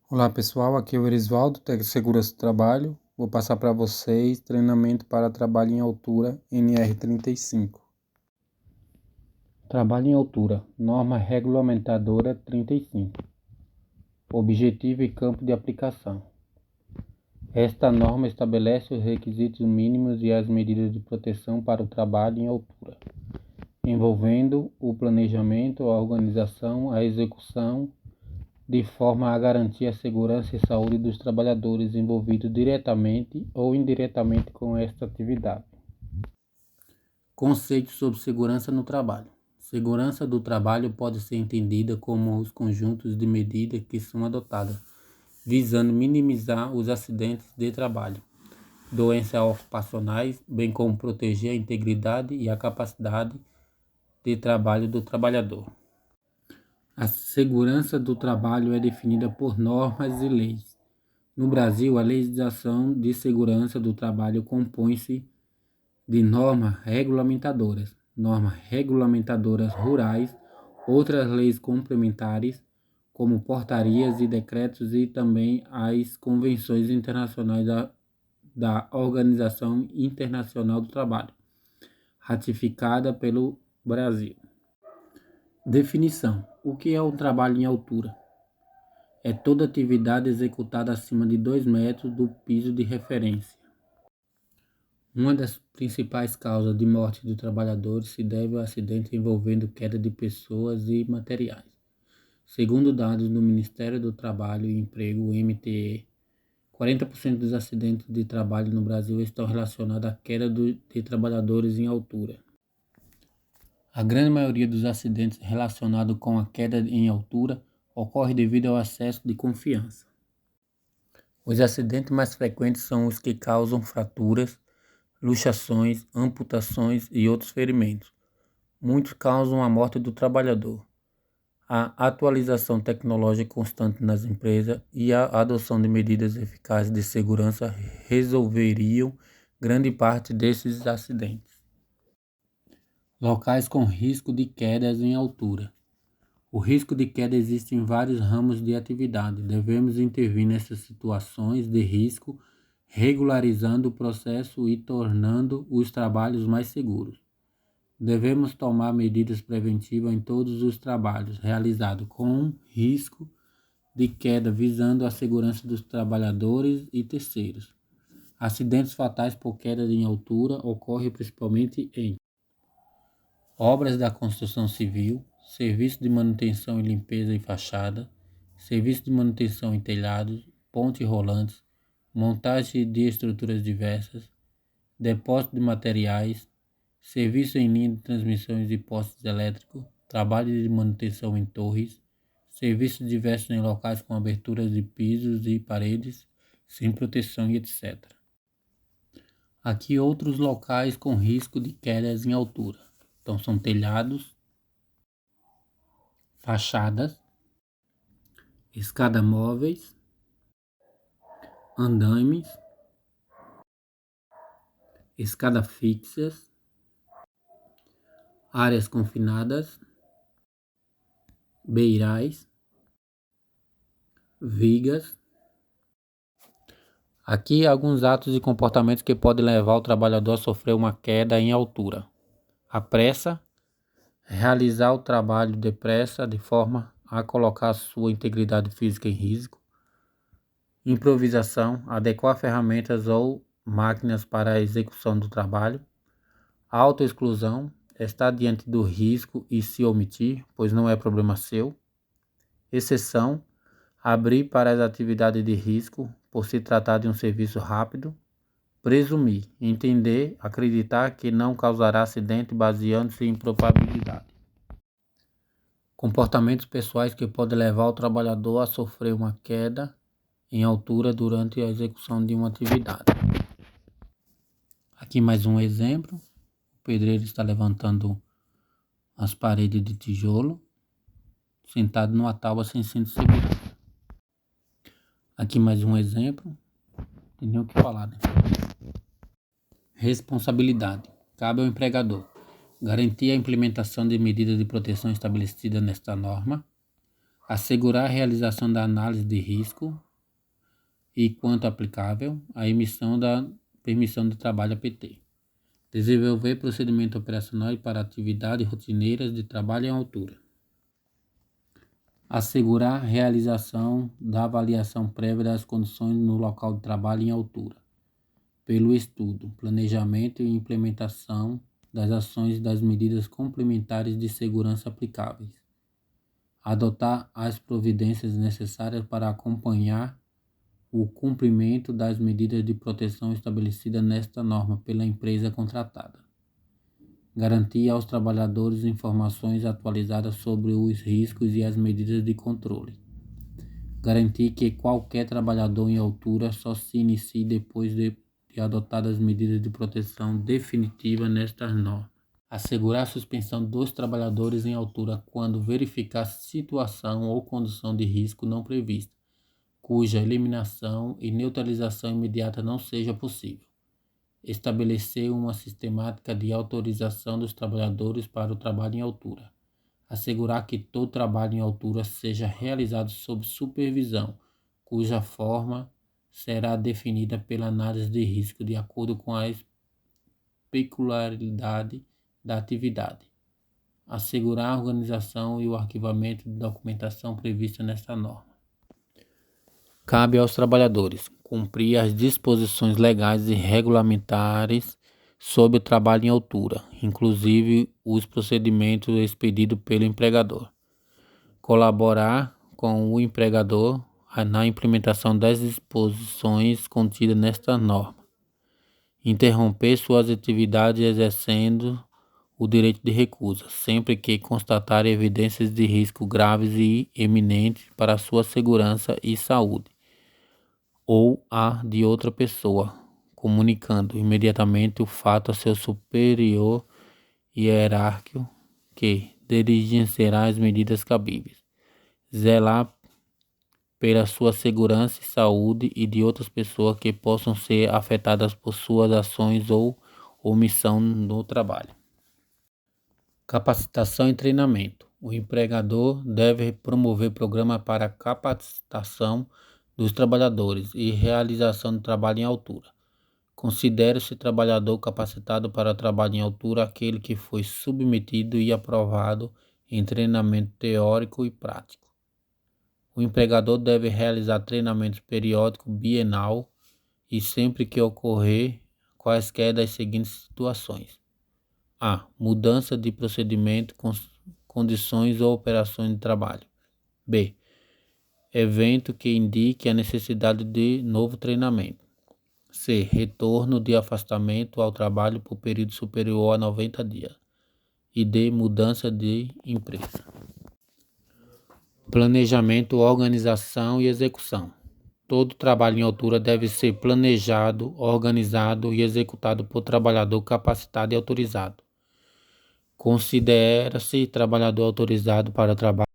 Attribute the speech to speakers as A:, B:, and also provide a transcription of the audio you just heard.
A: Olá pessoal, aqui é o Erisvaldo, técnico de segurança do trabalho. Vou passar para vocês treinamento para trabalho em altura NR35. Trabalho em altura, norma regulamentadora 35. Objetivo e campo de aplicação. Esta norma estabelece os requisitos mínimos e as medidas de proteção para o trabalho em altura, envolvendo o planejamento, a organização, a execução, de forma a garantir a segurança e saúde dos trabalhadores envolvidos diretamente ou indiretamente com esta atividade. Conceitos sobre segurança no trabalho. Segurança do trabalho pode ser entendida como os conjuntos de medidas que são adotadas, visando minimizar os acidentes de trabalho, doenças ocupacionais, bem como proteger a integridade e a capacidade de trabalho do trabalhador. A segurança do trabalho é definida por normas e leis. No Brasil, a legislação de segurança do trabalho compõe-se de normas regulamentadoras rurais, outras leis complementares, como portarias e decretos, e também as convenções internacionais da Organização Internacional do Trabalho, ratificada pelo Brasil. Definição: o que é um trabalho em altura? É toda atividade executada acima de 2 metros do piso de referência. Uma das principais causas de morte de trabalhadores se deve ao acidente envolvendo queda de pessoas e materiais. Segundo dados do Ministério do Trabalho e Emprego, MTE, 40% dos acidentes de trabalho no Brasil estão relacionados à queda de trabalhadores em altura. A grande maioria dos acidentes relacionados com a queda em altura ocorre devido ao excesso de confiança. Os acidentes mais frequentes são os que causam fraturas, luxações, amputações e outros ferimentos. Muitos causam a morte do trabalhador. A atualização tecnológica constante nas empresas e a adoção de medidas eficazes de segurança resolveriam grande parte desses acidentes. Locais com risco de quedas em altura. O risco de queda existe em vários ramos de atividade. Devemos intervir nessas situações de risco, regularizando o processo e tornando os trabalhos mais seguros. Devemos tomar medidas preventivas em todos os trabalhos realizados com risco de queda, visando a segurança dos trabalhadores e terceiros. Acidentes fatais por queda em altura ocorrem principalmente em obras da construção civil, serviço de manutenção e limpeza em fachada, serviço de manutenção em telhados, pontes rolantes, montagem de estruturas diversas, depósito de materiais, serviço em linha de transmissões de postes elétricos, trabalho de manutenção em torres, serviços diversos em locais com aberturas de pisos e paredes, sem proteção e etc. Aqui outros locais com risco de quedas em altura. Então são telhados, fachadas, escada móveis, andaimes, escada fixas, áreas confinadas, beirais, vigas. Aqui alguns atos e comportamentos que podem levar o trabalhador a sofrer uma queda em altura. A pressa, realizar o trabalho depressa de forma a colocar sua integridade física em risco. Improvisação, adequar ferramentas ou máquinas para a execução do trabalho. Autoexclusão, estar diante do risco e se omitir, pois não é problema seu. Exceção, abrir para as atividades de risco, por se tratar de um serviço rápido. Presumir, entender, acreditar que não causará acidente baseando-se em probabilidade. Comportamentos pessoais que podem levar o trabalhador a sofrer uma queda em altura durante a execução de uma atividade. Aqui mais um exemplo. O pedreiro está levantando as paredes de tijolo, sentado numa tábua sem cinto de segurança. Aqui mais um exemplo. Não tem nem o que falar, né? Responsabilidade. Cabe ao empregador garantir a implementação de medidas de proteção estabelecidas nesta norma, Assegurar a realização da análise de risco e, quanto aplicável, a emissão da permissão de trabalho APT. Desenvolver procedimentos operacionais para atividades rotineiras de trabalho em altura. Assegurar a realização da avaliação prévia das condições no local de trabalho em altura, pelo estudo, planejamento e implementação das ações e das medidas complementares de segurança aplicáveis. Adotar as providências necessárias para acompanhar o cumprimento das medidas de proteção estabelecidas nesta norma pela empresa contratada. Garantir aos trabalhadores informações atualizadas sobre os riscos e as medidas de controle. Garantir que qualquer trabalhador em altura só se inicie depois de adotadas medidas de proteção definitiva nestas normas. Assegurar a suspensão dos trabalhadores em altura quando verificar situação ou condição de risco não prevista, cuja eliminação e neutralização imediata não seja possível. Estabelecer uma sistemática de autorização dos trabalhadores para o trabalho em altura. Assegurar que todo trabalho em altura seja realizado sob supervisão, cuja forma será definida pela análise de risco de acordo com a peculiaridade da atividade. Assegurar a organização e o arquivamento de documentação prevista nesta norma. Cabe aos trabalhadores cumprir as disposições legais e regulamentares sobre o trabalho em altura, inclusive os procedimentos expedidos pelo empregador. Colaborar com o empregador na implementação das disposições contidas nesta norma. Interromper suas atividades exercendo o direito de recusa, sempre que constatar evidências de risco graves e eminentes para a sua segurança e saúde, ou a de outra pessoa, comunicando imediatamente o fato a seu superior hierárquico, que diligenciará as medidas cabíveis. Zelar pela sua segurança e saúde e de outras pessoas que possam ser afetadas por suas ações ou omissão no trabalho. Capacitação e treinamento. O empregador deve promover programas para capacitação dos trabalhadores e realização do trabalho em altura. Considere-se trabalhador capacitado para o trabalho em altura aquele que foi submetido e aprovado em treinamento teórico e prático. O empregador deve realizar treinamentos periódicos bienal e sempre que ocorrer quaisquer das seguintes situações: a. Mudança de procedimento, condições ou operações de trabalho. B. Evento que indique a necessidade de novo treinamento. C. Retorno de afastamento ao trabalho por período superior a 90 dias. E D. Mudança de empresa. Planejamento, organização e execução. Todo trabalho em altura deve ser planejado, organizado e executado por trabalhador capacitado e autorizado. Considera-se trabalhador autorizado para trabalho